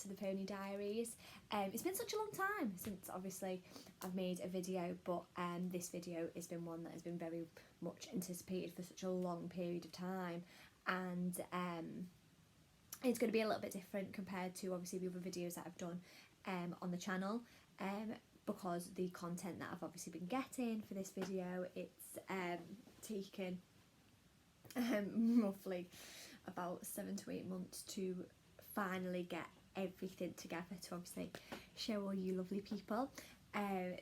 to the Pony Diaries. It's been such a long time since obviously I've made a video, but this video has been one that has been very much anticipated for such a long period of time, and it's going to be a little bit different compared to obviously the other videos that I've done on the channel, because the content that I've obviously been getting for this video, it's taken roughly about 7 to 8 months to finally get everything together to obviously show all you lovely people.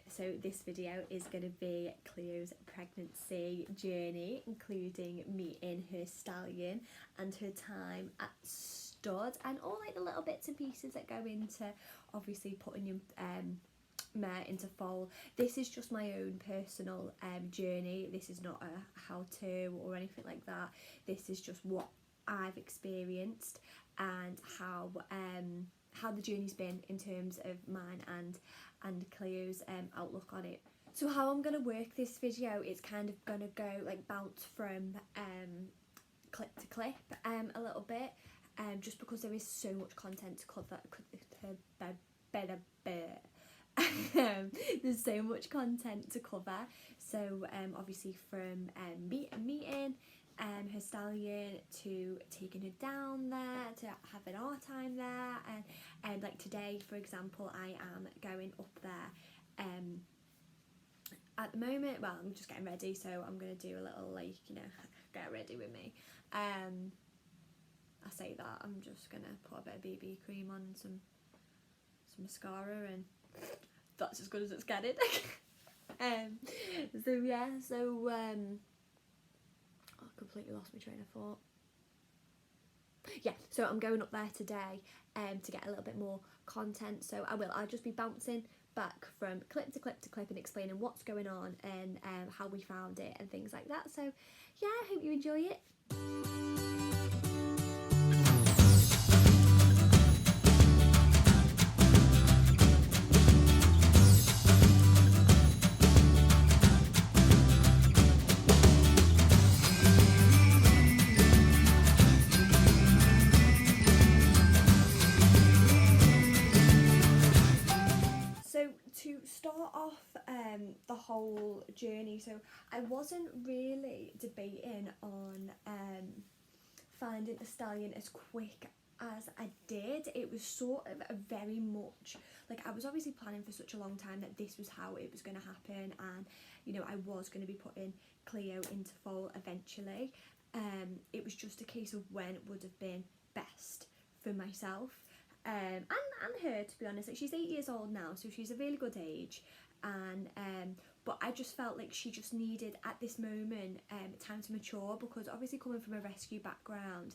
So this video is going to be Cleo's pregnancy journey, including meeting her stallion and her time at stud, and all like the little bits and pieces that go into obviously putting your mare into foal. This is just my own personal journey. This is not a how-to or anything like that. This is just what I've experienced and how the journey's been in terms of mine and Cleo's outlook on it. So how I'm going to work this video, it's kind of going to go like bounce from clip to clip a little bit, just because there is so much content to cover. There's so much content to cover. So obviously from meeting her stallion, to taking her down there, to having our time there, and like today for example I am going up there at the moment. Well, I'm just getting ready, so I'm going to do a little like, you know, get ready with me. I say that, I'm just going to put a bit of BB cream on, some mascara, and that's as good as it's getting. So yeah, so I completely lost my train of thought. Yeah, so I'm going up there today to get a little bit more content. So I'll just be bouncing back from clip to clip to clip and explaining what's going on and how we found it and things like that. So yeah, I hope you enjoy it. To start off the whole journey, so I wasn't really debating on finding a stallion as quick as I did. It was sort of a very much like, I was obviously planning for such a long time that this was how it was going to happen, and you know, I was going to be putting Cleo into foal eventually. It was just a case of when it would have been best for myself. And her, to be honest. Like, she's 8 years old now, so she's a really good age, and but I just felt like she just needed at this moment time to mature, because obviously coming from a rescue background,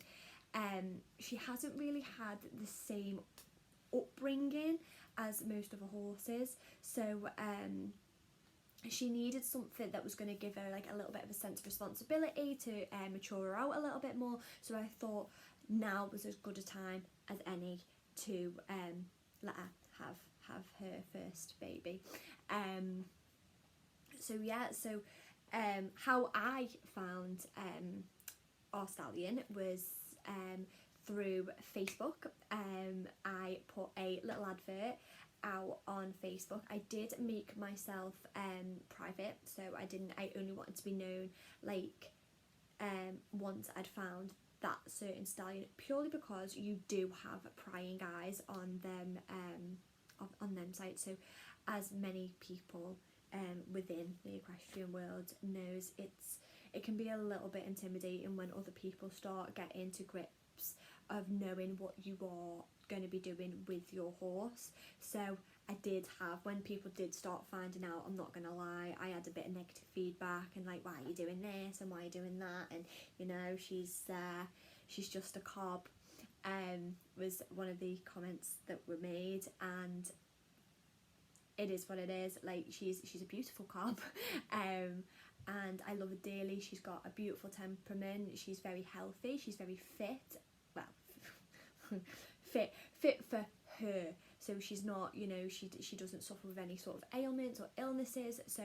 she hasn't really had the same upbringing as most of her horses, so she needed something that was going to give her like a little bit of a sense of responsibility to mature her out a little bit more. So I thought now was as good a time as any to let her have her first baby. So yeah, so how I found our stallion was through Facebook. I put a little advert out on Facebook. I did make myself private, so I only wanted to be known like once I'd found that certain stallion, purely because you do have prying eyes on them on them sites. So as many people within the equestrian world knows, it can be a little bit intimidating when other people start getting to grips of knowing what you are going to be doing with your horse. So I did have, when people did start finding out, I'm not going to lie, I had a bit of negative feedback and like, why are you doing this and why are you doing that, and you know, she's just a cob, was one of the comments that were made, and it is what it is. Like, she's a beautiful cob, and I love her dearly. She's got a beautiful temperament, she's very healthy, she's very fit, well fit for her. So she's not, you know, she doesn't suffer with any sort of ailments or illnesses. So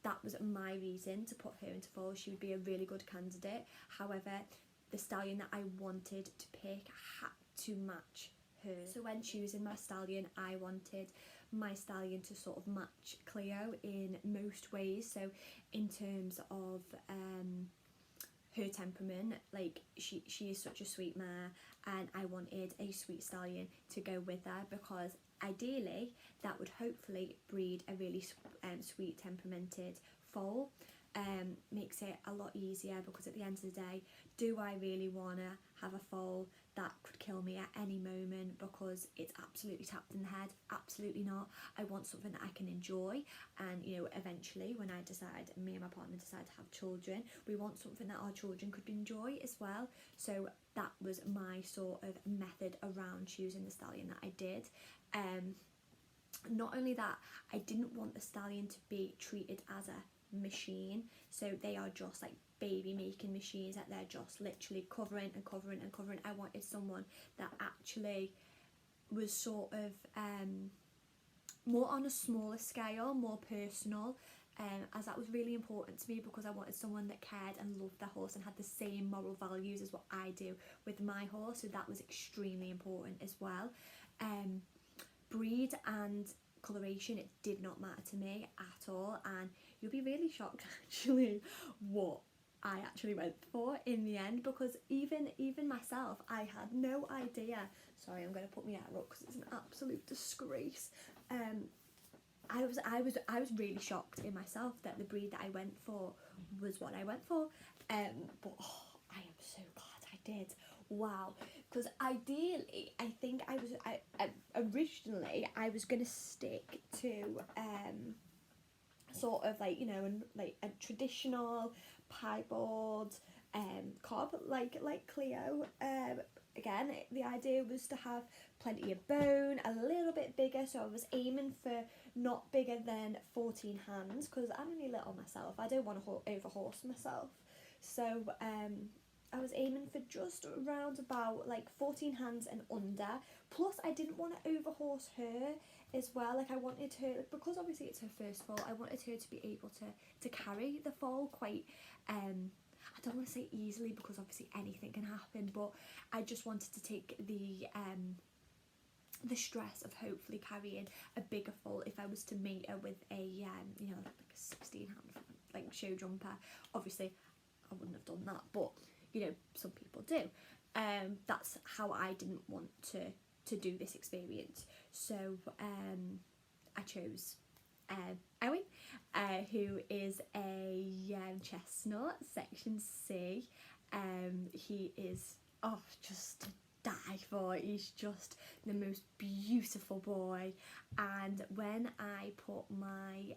that was my reason to put her into foal. She would be a really good candidate. However, the stallion that I wanted to pick had to match her. So when choosing my stallion, I wanted my stallion to sort of match Cleo in most ways. So in terms of her temperament, like she is such a sweet mare, and I wanted a sweet stallion to go with her, because ideally that would hopefully breed a really sweet temperamented foal. Makes it a lot easier, because at the end of the day, do I really want to have a foal that could kill me at any moment because it's absolutely tapped in the head? Absolutely not. I want something that I can enjoy, and you know, eventually when I decide, me and my partner decide to have children, we want something that our children could enjoy as well. So that was my sort of method around choosing the stallion that I did. Not only that, I didn't want the stallion to be treated as a machine. So they are just like baby making machines, that they're just literally covering and covering and covering. I wanted someone that actually was sort of more on a smaller scale, more personal, as that was really important to me, because I wanted someone that cared and loved their horse and had the same moral values as what I do with my horse. So that was extremely important as well. Breed and coloration, it did not matter to me at all, and you'll be really shocked actually what I actually went for in the end, because even myself, I had no idea. Sorry, I'm going to put my hair up because it's an absolute disgrace. I was really shocked in myself that the breed that I went for was what I went for. But oh, I am so glad I did. Wow, because ideally, I think I originally was gonna stick to sort of like, you know, like a traditional piebald cob like Cleo. Again, the idea was to have plenty of bone, a little bit bigger, so I was aiming for not bigger than 14 hands, because I'm only little myself. I don't want to overhorse myself, so I was aiming for just around about like 14 hands and under. Plus I didn't want to overhorse her as well. Like I wanted her, because obviously it's her first foal, I wanted her to be able to carry the foal quite, I don't want to say easily, because obviously anything can happen, but I just wanted to take the stress of hopefully carrying a bigger foal if I was to mate her with a you know, like a 16 hand like show jumper. Obviously I wouldn't have done that, but you know, some people do. That's how I didn't want to do this experience. So I chose Owen, who is a chestnut, section C. He is, oh, just to die for. He's just the most beautiful boy. And when I put my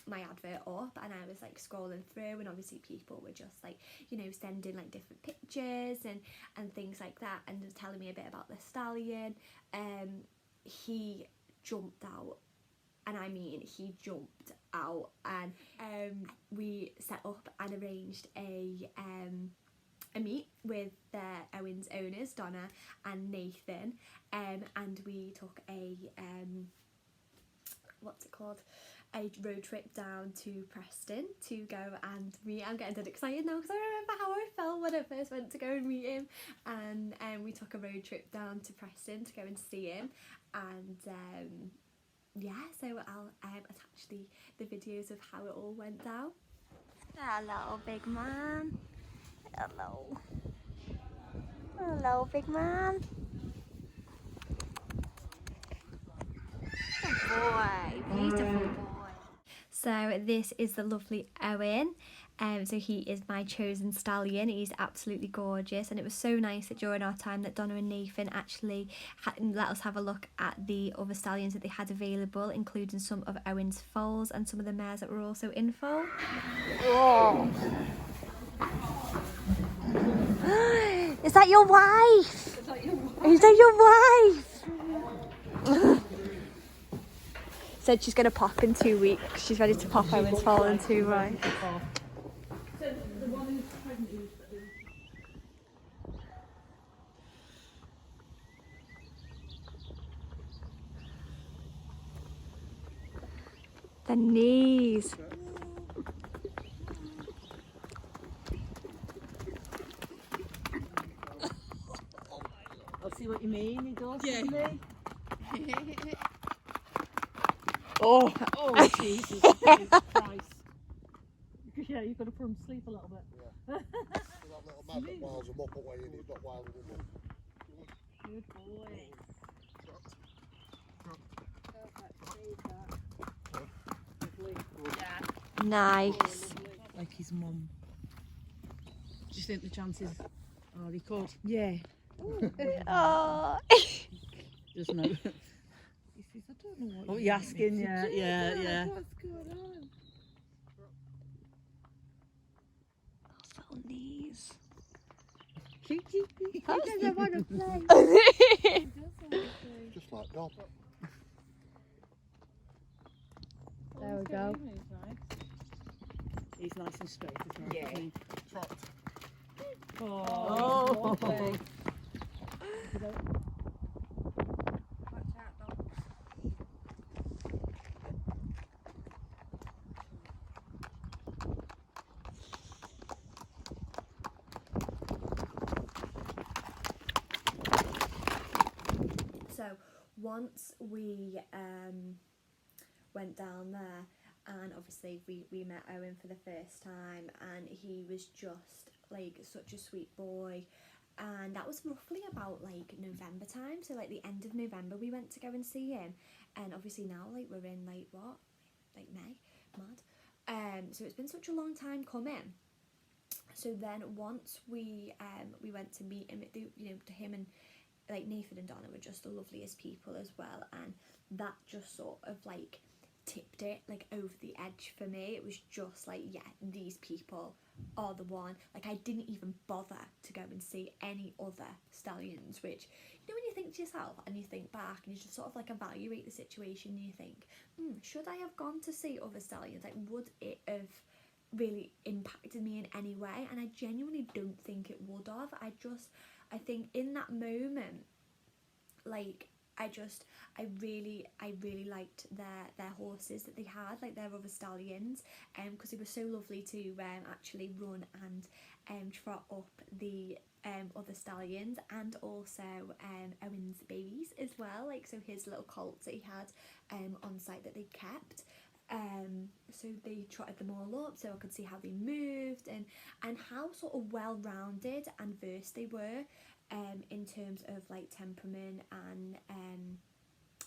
my advert up, and I was like scrolling through, and obviously people were just like, you know, sending like different pictures and things like that, and telling me a bit about the stallion, he jumped out, and I mean he jumped out, and we set up and arranged a meet with Owen's owners, Donna and Nathan, and we took a what's it called, a road trip down to Preston to go and meet. I'm getting dead excited now because I remember how I felt when I first went to go and meet him, and we took a road trip down to Preston to go and see him, and yeah, so I'll attach the videos of how it all went down. Hello, big man. Hello. Hello, big man. Good boy, beautiful boy. So this is the lovely Owen. So he is my chosen stallion. He's absolutely gorgeous, and it was so nice that during our time that Donna and Nathan actually let us have a look at the other stallions that they had available, including some of Owen's foals and some of the mares that were also in foal. Oh. Is that your wife? Is that your wife? Said she's going to pop in 2 weeks. She's ready to pop Owen's foal in 2 weeks. The knees. I'll see what you mean. mean? He does, Yeah. doesn't he? Oh, Jesus Christ. Yeah, you've got to put him to sleep a little bit. Yeah. So that little man that wiles him up away and he's not wilding him up. Good boy. Yeah. Nice. Like his mum. Do you think the chances are he could? Yeah. Oh. Just no. He says, I don't know what You're asking, yeah, yeah. What's going on? Little knees. He doesn't want to play. Just like Dom. There we go. He's nice and straight as well. Yeah. Isn't he? Trot. Oh. lovely. So once we went down there, and obviously we met Owen for the first time, and he was just like such a sweet boy, and that was roughly about like November time, so like the end of November we went to go and see him, and obviously now like we're in like what, like May, mad. So it's been such a long time coming. So then once we went to meet him, to him, and like Nathan and Donna were just the loveliest people as well, and that just sort of like tipped it like over the edge for me. It was just like, yeah, these people are the one. Like I didn't even bother to go and see any other stallions, which, when you think to yourself and you think back and you just sort of like evaluate the situation and you think, should I have gone to see other stallions? Like, would it have really impacted me in any way? And I genuinely don't think it would have. I think in that moment, like, I really liked their horses that they had, like their other stallions, because they were so lovely to actually run and trot up the other stallions, and also Owen's babies as well, like so his little colts that he had on site that they kept. So they trotted them all up, so I could see how they moved and how sort of well-rounded and versed they were in terms of like temperament and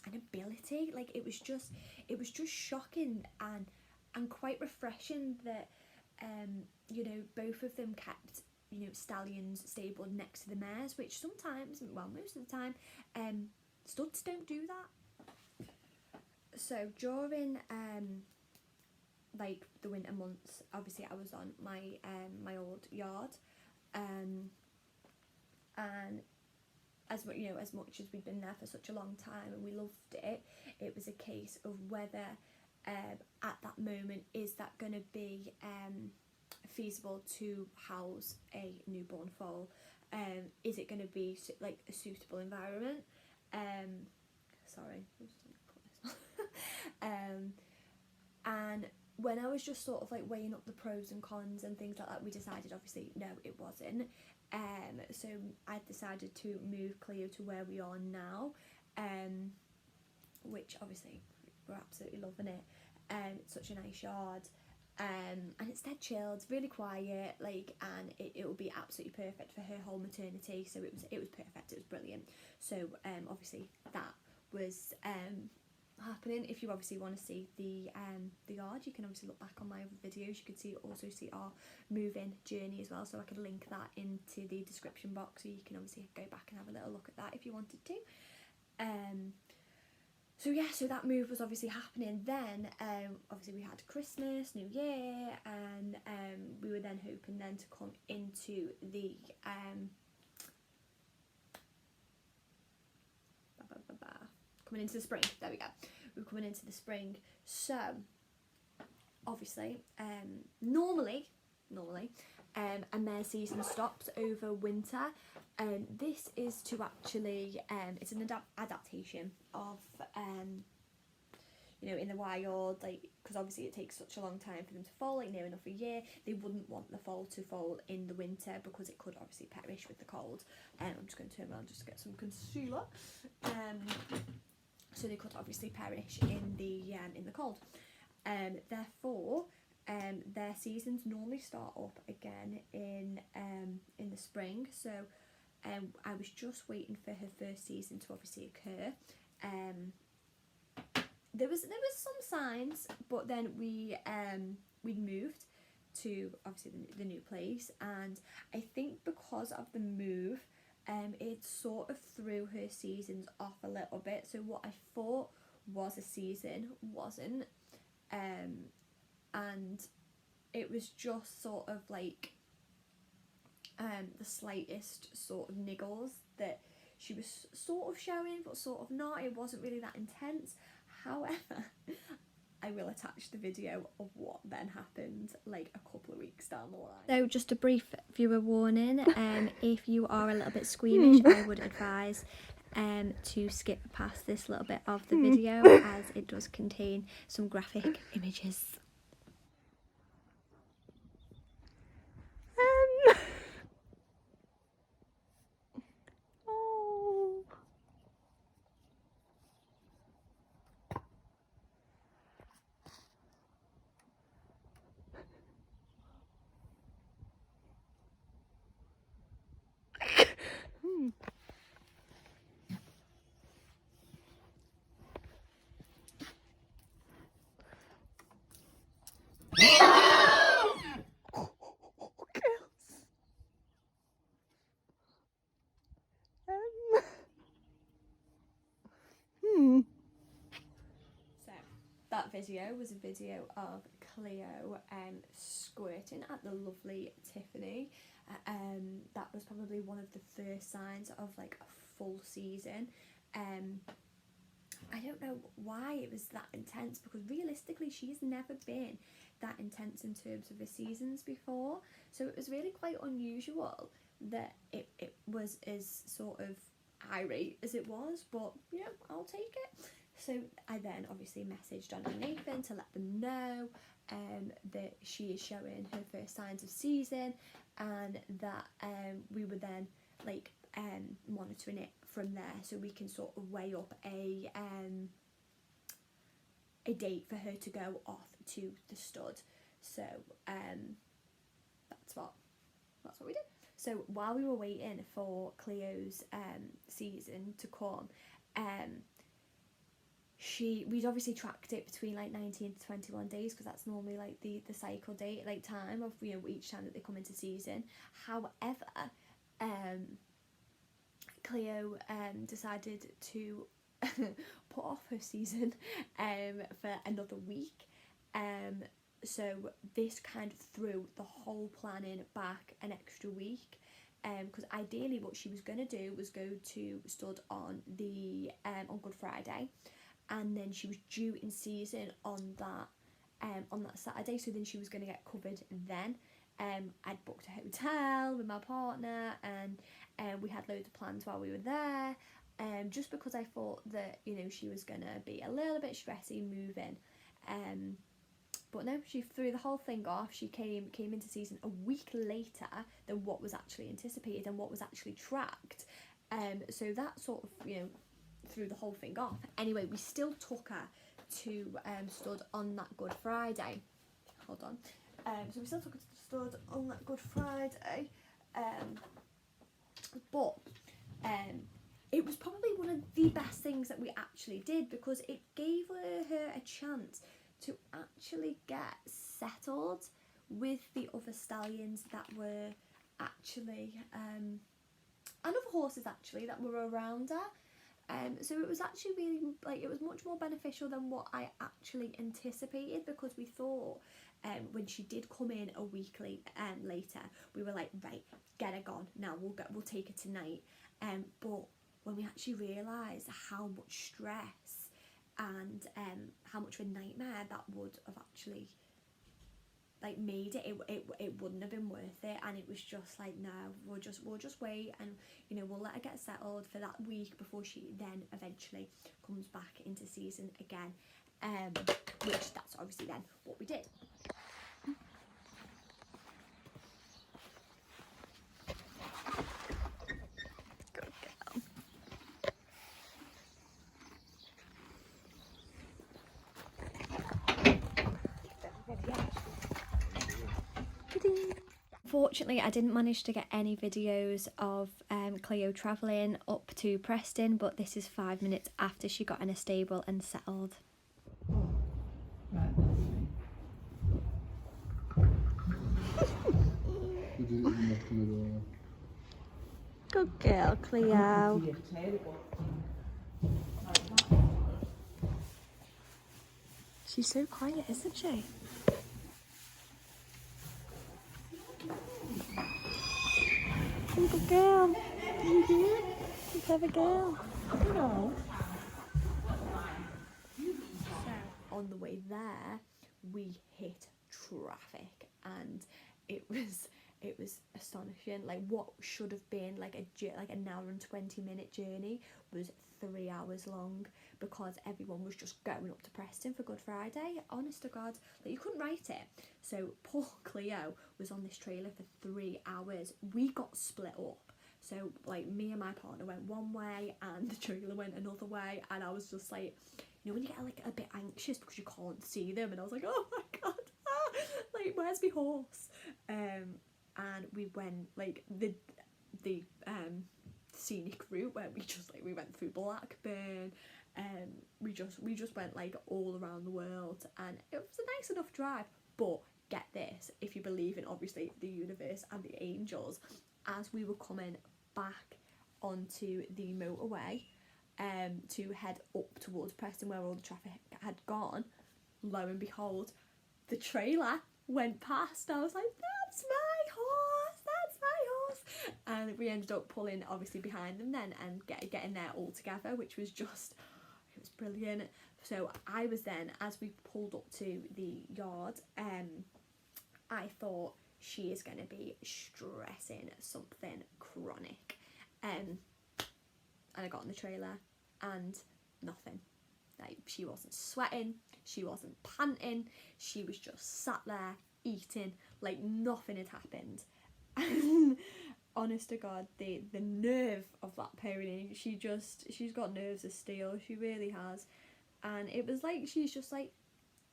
ability. Like it was just shocking and quite refreshing that both of them kept stallions stabled next to the mares, which sometimes, well, most of the time, studs don't do that. So during like the winter months, obviously I was on my old yard, and as much as we'd been there for such a long time and we loved it, it was a case of whether at that moment, is that going to be feasible to house a newborn foal? Is it going to be like a suitable environment? And when I was just sort of like weighing up the pros and cons and things like that, we decided obviously no, it wasn't. So I decided to move Cleo to where we are now, which obviously we're absolutely loving it. It's such a nice yard, and it's dead chilled, really quiet, like, and it will be absolutely perfect for her whole maternity. So it was perfect, it was brilliant. So obviously that was happening. If you obviously want to see the yard, you can obviously look back on my other videos. You can also see our move-in journey as well, so I can link that into the description box, so you can obviously go back and have a little look at that if you wanted to. So yeah, so that move was obviously happening then. Obviously we had Christmas, New Year, and we were then hoping then to come into the coming into the spring. There we go. We're coming into the spring. So obviously, normally, a mare season stops over winter. This is to actually, it's an adaptation of, you know, in the wild, like, because obviously it takes such a long time for them to foal, like near enough a year, they wouldn't want the foal to foal in the winter because it could obviously perish with the cold. I'm just going to turn around just to get some concealer. So they could obviously perish in the cold. Therefore, their seasons normally start up again in the spring. So I was just waiting for her first season to obviously occur. There was some signs, but then we moved to obviously the new place, and I think because of the move, it sort of threw her seasons off a little bit. So what I thought was a season wasn't, and it was just sort of like the slightest sort of niggles that she was sort of showing, but sort of not. It wasn't really that intense. However, I will attach the video of what then happened like a couple of weeks down the line. So just a brief viewer warning, if you are a little bit squeamish, I would advise to skip past this little bit of the video, as it does contain some graphic images. So that video was a video of Cleo squirting at the lovely Tiffany. That was probably one of the first signs of like a full season. I don't know why it was that intense, because realistically she's never been that intense in terms of the seasons before, so it was really quite unusual that it was as sort of irate as it was, but yeah, I'll take it. So I then obviously messaged John and Nathan to let them know that she is showing her first signs of season, and that we were then like monitoring it from there, so we can sort of weigh up a date for her to go off to the stud. So that's what we did. So while we were waiting for Cleo's season to come, we'd obviously tracked it between like 19 to 21 days, because that's normally like the cycle date, like time of, you know, each time that they come into season. However, Cleo decided to put off her season for another week. So this kind of threw the whole planning back an extra week, because ideally what she was going to do was go to stud on Good Friday, and then she was due in season on that Saturday, so then she was going to get covered then. I'd booked a hotel with my partner, and we had loads of plans while we were there, just because I thought that, you know, she was going to be a little bit stressy moving. But no, she threw the whole thing off. She came into season a week later than what was actually anticipated and what was actually tracked. So that sort of, you know, threw the whole thing off. Anyway, we still took her to stud on that Good Friday. Hold on. So we still took her to the stud on that Good Friday. But it was probably one of the best things that we actually did, because it gave her a chance to actually get settled with the other stallions that were actually and other horses actually that were around her. So it was actually really, like, it was much more beneficial than what I actually anticipated, because we thought when she did come in a week later, we were like, right, get her gone now, we'll take her tonight. But when we actually realised how much stress and how much of a nightmare that would have actually like made it wouldn't have been worth it, and it was just like, no, we'll just wait, and, you know, we'll let her get settled for that week before she then eventually comes back into season again. which that's obviously then what we did. Good girl. Fortunately, I didn't manage to get any videos of Cleo travelling up to Preston, but this is 5 minutes after she got in a stable and settled. Good girl, Cleo. She's so quiet, isn't she? Good girl. Good clever girl. No. So on the way there, we hit traffic, and it was astonishing. Like what should have been like an hour and 20-minute journey was 3 hours long, because everyone was just going up to Preston for Good Friday. Honest to God, like you couldn't write it. So poor Cleo was on this trailer for 3 hours. We got split up. So like me and my partner went one way and the trailer went another way, and I was just like, you know when you get like a bit anxious because you can't see them, and I was like, oh my God, like where's my horse? And we went like the scenic route where we went through Blackburn, and we just went like all around the world, and it was a nice enough drive. But get this, if you believe in obviously the universe and the angels, as we were coming back onto the motorway to head up towards Preston where all the traffic had gone, lo and behold, the trailer went past. I was like, that's my horse, and we ended up pulling obviously behind them then and getting there all together, which was just, it was brilliant. So I was then, as we pulled up to the yard, I thought she is going to be stressing something chronic, and I got in the trailer and nothing. Like she wasn't sweating, she wasn't panting, she was just sat there eating like nothing had happened. And honest to God, the nerve of that pony, she's got nerves of steel, she really has. And it was like, she's just like,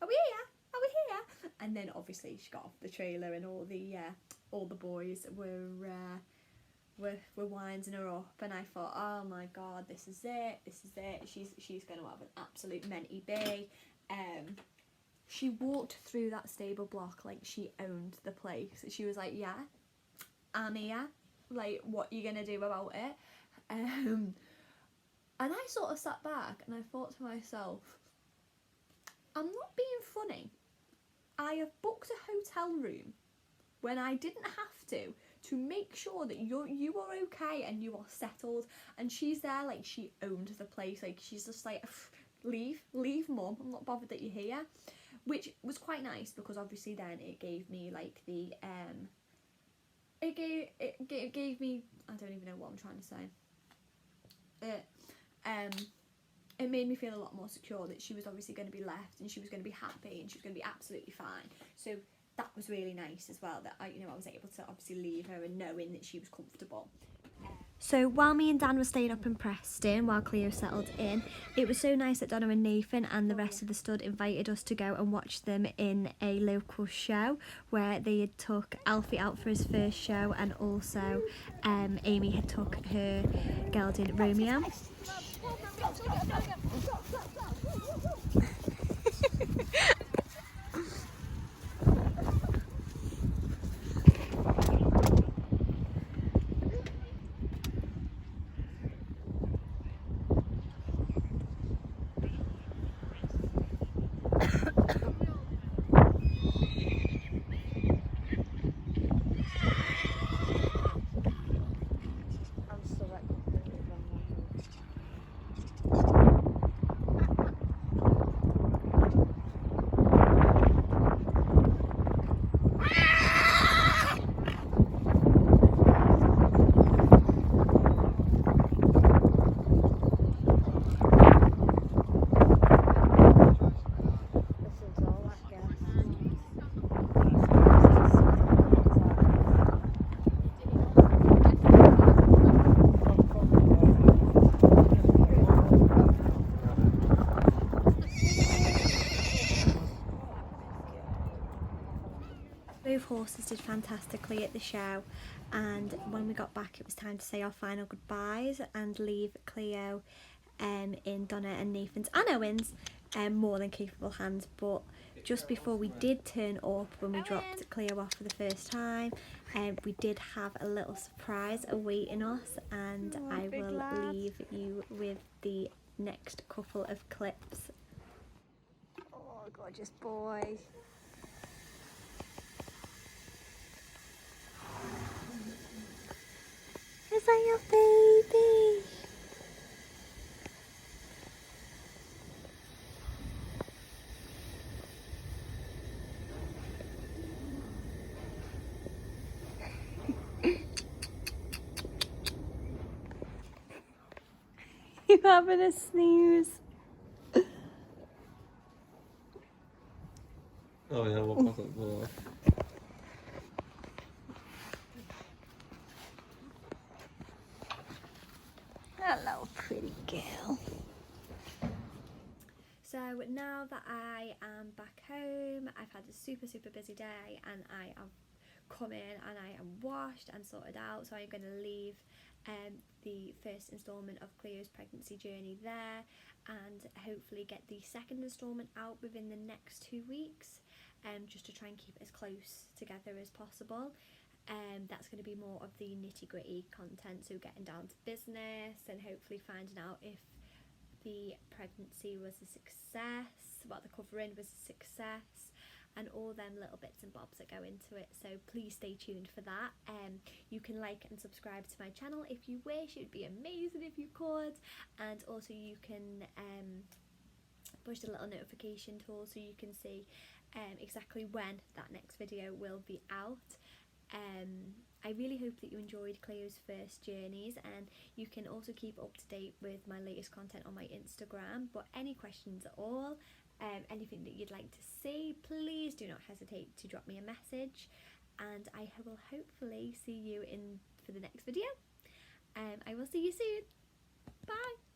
are we here? Are we here? And then obviously she got off the trailer, and all the boys were winding her up, and I thought, oh my God, this is it. She's going to have an absolute mentee bee. She walked through that stable block like she owned the place. She was like, yeah, I'm here. Like, what are you going to do about it? And I sort of sat back and I thought to myself, I'm not being funny. I have booked a hotel room when I didn't have to make sure that you are okay and you are settled. And she's there like she owned the place. Like she's just like, leave mum, I'm not bothered that you're here. Which was quite nice, because obviously then it gave me like the it gave me, I don't even know what I'm trying to say. It made me feel a lot more secure that she was obviously going to be left, and she was going to be happy, and she was going to be absolutely fine. So that was really nice as well, that I was able to obviously leave her and knowing that she was comfortable. So while me and Dan were staying up in Preston while Cleo settled in, it was so nice that Donna and Nathan and the rest of the stud invited us to go and watch them in a local show, where they had took Alfie out for his first show, and also Amy had took her gelding Romeo. horses did fantastically at the show, and when we got back it was time to say our final goodbyes and leave Cleo in Donna and Nathan's and Owen's more than capable hands. But just before we did turn up, when we dropped Cleo off for the first time, we did have a little surprise awaiting us, and I will leave you with the next couple of clips. Oh, gorgeous boy. Is that your baby? You having a snooze? Oh yeah, we'll pass it below. Hello, pretty girl. So now that I am back home, I've had a super busy day, and I have come in and I am washed and sorted out. So I'm going to leave the first instalment of Cleo's pregnancy journey there, and hopefully get the second instalment out within the next 2 weeks, just to try and keep it as close together as possible. That's going to be more of the nitty-gritty content, so getting down to business and hopefully finding out if the pregnancy was a success, what the covering was a success, and all them little bits and bobs that go into it. So please stay tuned for that. You can like and subscribe to my channel if you wish. It would be amazing if you could, and also you can push the little notification tool so you can see exactly when that next video will be out. I really hope that you enjoyed Cleo's first journeys, and you can also keep up to date with my latest content on my Instagram. But any questions at all, anything that you'd like to see, please do not hesitate to drop me a message, and I will hopefully see you in for the next video. I will see you soon. Bye.